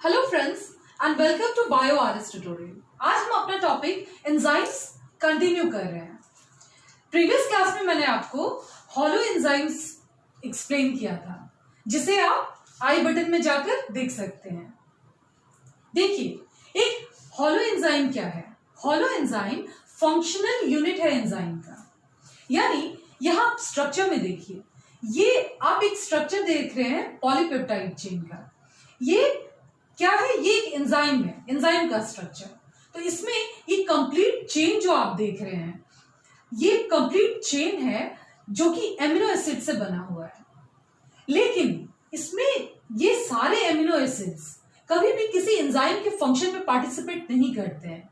Hello friends and welcome to bio RS tutorial. आज हम अपना टॉपिक एंजाइम्स कंटिन्यू कर रहे हैं। प्रीवियस क्लास में मैंने आपको हॉलो एंजाइम्स एक्सप्लेन किया था, जिसे आप आई बटन में जाकर देख सकते हैं। देखिए, एक हॉलो एंजाइम क्या है। हॉलो एंजाइम फंक्शनल यूनिट है एंजाइम का। यानी यहां आप स्ट्रक्चर में देखिए, ये आप एक स्ट्रक्चर देख रहे हैं पॉलीपेप्टाइड चेन का। ये क्या है? ये एक एंजाइम है, एंजाइम का स्ट्रक्चर। तो इसमें ये कंप्लीट चेन जो आप देख रहे हैं, ये कंप्लीट चेन है जो कि एमिनो एसिड से बना हुआ है। लेकिन इसमें ये सारे एमिनो एसिड्स कभी भी किसी एंजाइम के फंक्शन में पार्टिसिपेट नहीं करते हैं।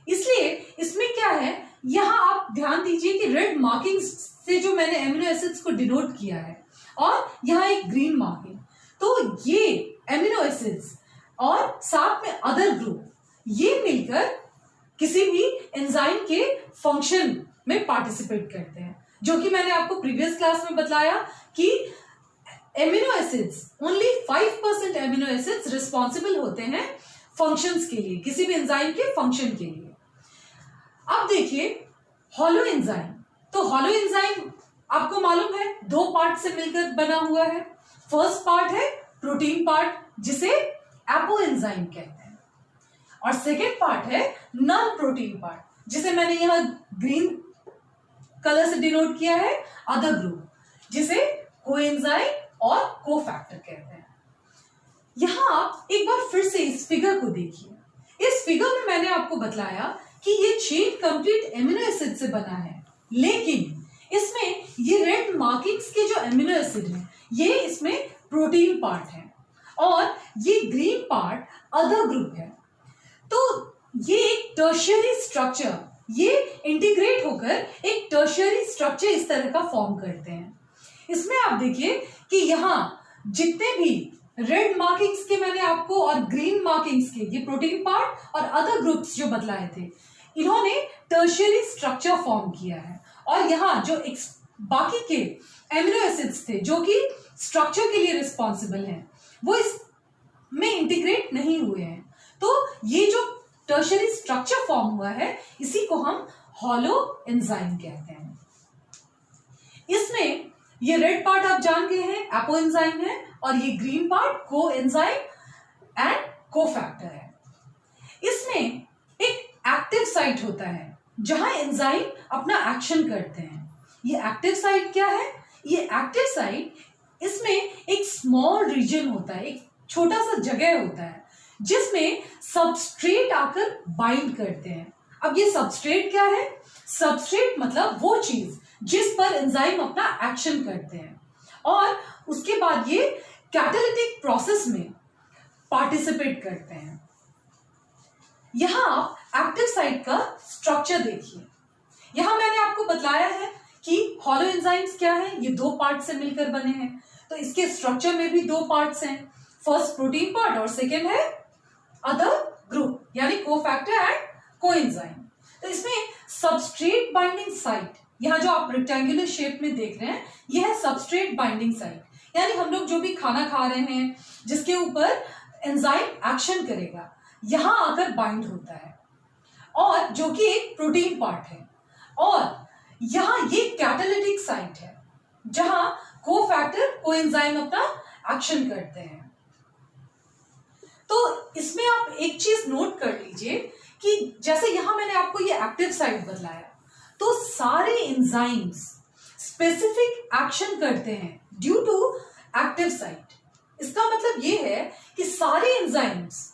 इसलिए इसमें क्या है, यहां आप ध्यान दीजिए कि रेड मार्किंग से जो मैंने एमिनो एसिड्स को डिनोट किया है और यहां एक ग्रीन मार्किंग, तो ये एमिनो एसिड्स और साथ में अदर ग्रुप ये मिलकर किसी भी एंजाइम के फंक्शन में पार्टिसिपेट करते हैं। जो कि मैंने आपको प्रीवियस क्लास में बताया कि amino acids only 5% amino acids responsible होते हैं फंक्शंस के लिए, किसी भी एंजाइम के फंक्शन के लिए। अब देखिए हॉलो एंजाइम, तो हॉलो एंजाइम आपको मालूम है दो पार्ट से मिलकर बना हुआ है। फर्स्ट पार्ट है प्रोटीन पार्ट, जिसे एपो एंजाइम कहते हैं, और सेकेंड पार्ट है नॉन प्रोटीन पार्ट, जिसे मैंने यहां ग्रीन कलर से डिनोट किया है अदर ग्रुप, जिसे कोएंजाइम और कोफैक्टर कहते हैं। यहां आप एक बार फिर से इस फिगर को देखिए। इस फिगर में मैंने आपको बताया कि ये चेन कंप्लीट एमिनो एसिड से बना है, लेकिन इसमें ये रेड मार्किंग्स के जो एमिनो एसिड हैं, ये इसमें प्रोटीन पार्ट है और ये ग्रीन पार्ट अदर ग्रुप है। तो ये एक टर्शियरी स्ट्रक्चर, ये इंटीग्रेट होकर एक टर्शियरी स्ट्रक्चर इस तरह का फॉर्म करते हैं। इसमें आप देखिए कि यहां जितने भी रेड मार्किंग्स के मैंने आपको और ग्रीन मार्किंग्स के, ये प्रोटीन पार्ट और अदर ग्रुप्स जो बतलाए थे, इन्होंने टर्शियरी स्ट्रक्चर फॉर्म किया है। और यहाँ जो बाकी के एमिनो एसिड्स थे जो कि स्ट्रक्चर के लिए रिस्पॉन्सिबल हैं, वो इसमें इंटीग्रेट नहीं हुए हैं। तो ये जो टर्शियरी स्ट्रक्चर फॉर्म हुआ है, इसी को हम हॉलो एंजाइम कहते हैं। इसमें ये रेड पार्ट आप जान गए हैं एपो एंजाइम है, और ये ग्रीन पार्ट को एंजाइम एंड कोफैक्टर है। इसमें एक एक्टिव साइट होता है जहां एंजाइम अपना एक्शन करते हैं। ये एक्टिव साइट क्या है? ये एक्टिव साइट, इसमें एक स्मॉल रीजन होता है, एक छोटा सा जगह होता है जिसमें सबस्ट्रेट आकर बाइंड करते हैं। अब ये सबस्ट्रेट क्या है? सबस्ट्रेट मतलब वो चीज जिस पर एंजाइम अपना एक्शन करते हैं, और उसके बाद ये कैटालिटिक प्रोसेस में पार्टिसिपेट करते हैं। यहां आप एक्टिव साइट का स्ट्रक्चर देखिए। यहां मैंने आपको बताया है कि हॉलो एंजाइम्स क्या है, ये दो पार्ट से मिलकर बने हैं। तो इसके स्ट्रक्चर में भी दो पार्ट्स हैं, फर्स्ट प्रोटीन पार्ट और सेकेंड है अदर ग्रुप, यानी कोफैक्टर एंड कोएंजाइम। तो इसमें सबस्ट्रेट बाइंडिंग साइट, यहां जो आप रेक्टेंगुलर शेप में देख रहे हैं, यह है सबस्ट्रेट बाइंडिंग साइट। यानी हम लोग जो भी खाना खा रहे हैं जिसके ऊपर एंजाइम एक्शन करेगा, यहां आकर बाइंड होता है, और जो कि एक प्रोटीन पार्ट है। और यहां ये कैटालिटिक साइट है जहां कोफैक्टर कोएंजाइम अपना एक्शन करते हैं। तो इसमें आप एक चीज नोट कर लीजिए कि जैसे यहां मैंने आपको ये एक्टिव साइट बतलाया, तो सारे एंजाइम्स स्पेसिफिक एक्शन करते हैं ड्यू टू एक्टिव साइट। इसका मतलब ये है कि सारे एंजाइम्स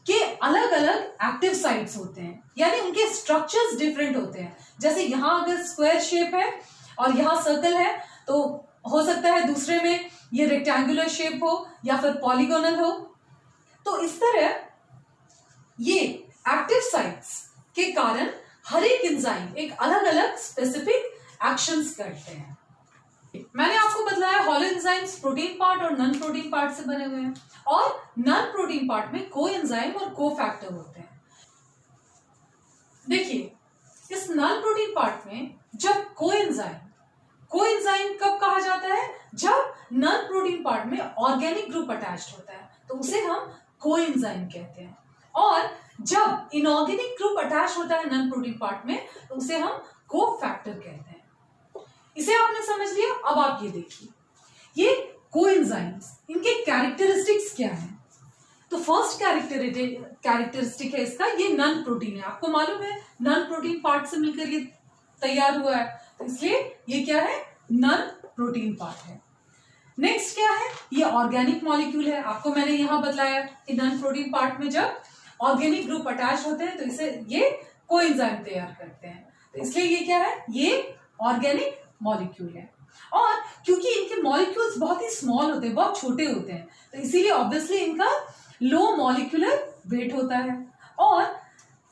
के अलग अलग एक्टिव साइट्स होते हैं, यानी उनके स्ट्रक्चर्स डिफरेंट होते हैं। जैसे यहां अगर स्क्वायर शेप है और यहां सर्कल है, तो हो सकता है दूसरे में ये रेक्टेंगुलर शेप हो या फिर पॉलीगोनल हो। तो इस तरह ये एक्टिव साइट्स के कारण हर एक एंजाइम एक अलग अलग स्पेसिफिक एक्शंस करते हैं। मैंने आपको बताया हॉलो एंजाइम्स प्रोटीन पार्ट और नॉन प्रोटीन पार्ट से बने हुए हैं, और नॉन प्रोटीन पार्ट में कोएंजाइम और कोफैक्टर होते हैं। देखिए, इस नॉन प्रोटीन पार्ट में जब कोएंजाइम कब कहा जाता है? जब नॉन प्रोटीन पार्ट में ऑर्गेनिक ग्रुप अटैच्ड होता है, तो उसे हम कोएंजाइम कहते हैं। और जब इनऑर्गेनिक ग्रुप अटैच होता है नॉन प्रोटीन पार्ट में तो उसे हम कोफैक्टर कहते हैं। इसे आपने समझ लिया। अब आप ये देखिए, ये कोएंजाइम्स, इनके कैरेक्टरिस्टिक्स क्या हैं? तो फर्स्ट कैरेक्टरिस्टिक है इसका, ये नॉन प्रोटीन है। आपको मालूम है नॉन प्रोटीन पार्ट से मिलकर ये तैयार हुआ है, तो इसलिए ये क्या है? नॉन प्रोटीन पार्ट है। नेक्स्ट क्या है? ये ऑर्गेनिक मॉलिक्यूल है। आपको मैंने यहां बतलाया कि नॉन प्रोटीन पार्ट में जब ऑर्गेनिक ग्रुप अटैच होते हैं तो इसे ये कोएंजाइम तैयार करते हैं, तो इसलिए ये क्या है? ये ऑर्गेनिक मॉलिक्यूल है। और क्योंकि इनके मॉलिक्यूल्स बहुत ही स्मॉल होते हैं, बहुत छोटे होते हैं, तो इसीलिए ऑब्वियसली इनका लो मॉलिक्यूलर वेट होता है। और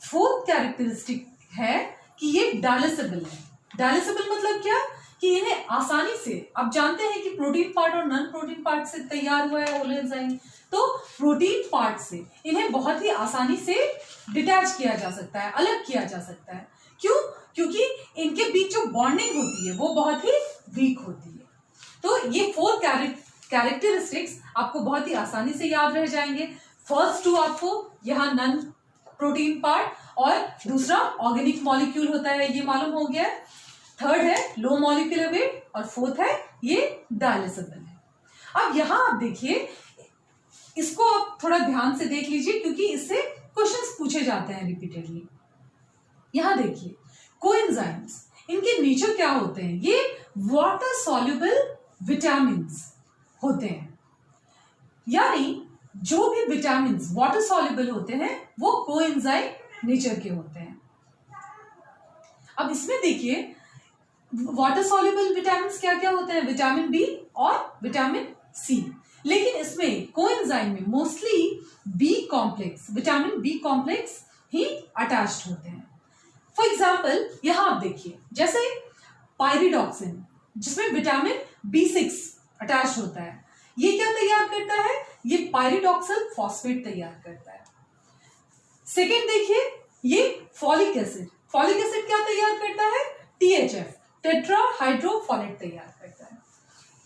फोर्थ कैरेक्टरिस्टिक है कि ये डाइजेस्टेबल है। डाइजेस्टेबल मतलब क्या? कि इन्हें आसानी से, आप जानते हैं कि प्रोटीन पार्ट और नॉन प्रोटीन पार्ट से तैयार हुआ है होलो एंजाइम, तो प्रोटीन पार्ट से इन्हें बहुत ही आसानी से डिटैच किया जा सकता है, अलग किया जा सकता है। क्यों? क्योंकि इनके बीच जो बॉन्डिंग होती है वो बहुत ही वीक होती है। तो ये फोर कैरेक्टरिस्टिक्स आपको बहुत ही आसानी से याद रह जाएंगे। फर्स्ट टू आपको यहाँ नॉन प्रोटीन पार्ट और दूसरा ऑर्गेनिक मॉलिक्यूल होता है, ये मालूम हो गया। थर्ड है लो मॉलिक्यूलर वेट और फोर्थ है ये डाइजेस्टेबल है। अब यहां आप देखिए, इसको आप थोड़ा ध्यान से देख लीजिए क्योंकि इससे क्वेश्चंस पूछे जाते हैं रिपीटेडली। यहां देखिए, कोएंजाइम्स, इनके नेचर क्या होते हैं? ये वाटर सॉल्युबल विटामिन्स होते हैं, यानी जो भी विटामिन्स वाटर सॉल्युबल होते हैं वो कोएंजाइम नेचर के होते हैं। अब इसमें देखिए, वाटर सॉल्युबल विटामिन्स क्या क्या होते हैं? विटामिन बी और विटामिन सी। लेकिन इसमें कोएंजाइम में mostly B complex, vitamin B complex ही अटैच्ड होते हैं। फॉर एग्जाम्पल यहां आप देखिए, जैसे पायरिडॉक्सिन जिसमें विटामिन B6 अटैच होता है, ये क्या तैयार करता है? ये पायरिडॉक्सिल फॉस्फेट तैयार करता है। सेकेंड देखिए, ये फॉलिक एसिड, फॉलिक एसिड क्या तैयार करता है? THF, टेट्रा हाइड्रोफोलेट तैयार करता है।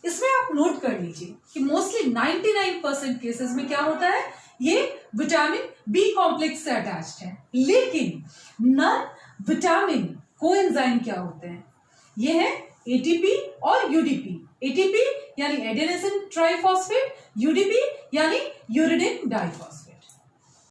इसमें आप नोट कर लीजिए कि मोस्टली 99% केसेस में क्या होता है? ये विटामिन बी कॉम्प्लेक्स से अटैच्ड है। लेकिन नॉन विटामिन कोएंजाइम क्या होते हैं? ये है ATP और UDP। ATP यानी एडेनोसिन ट्राइफॉस्फेट, UDP यानी यूरिडिन डाइफॉस्फेट।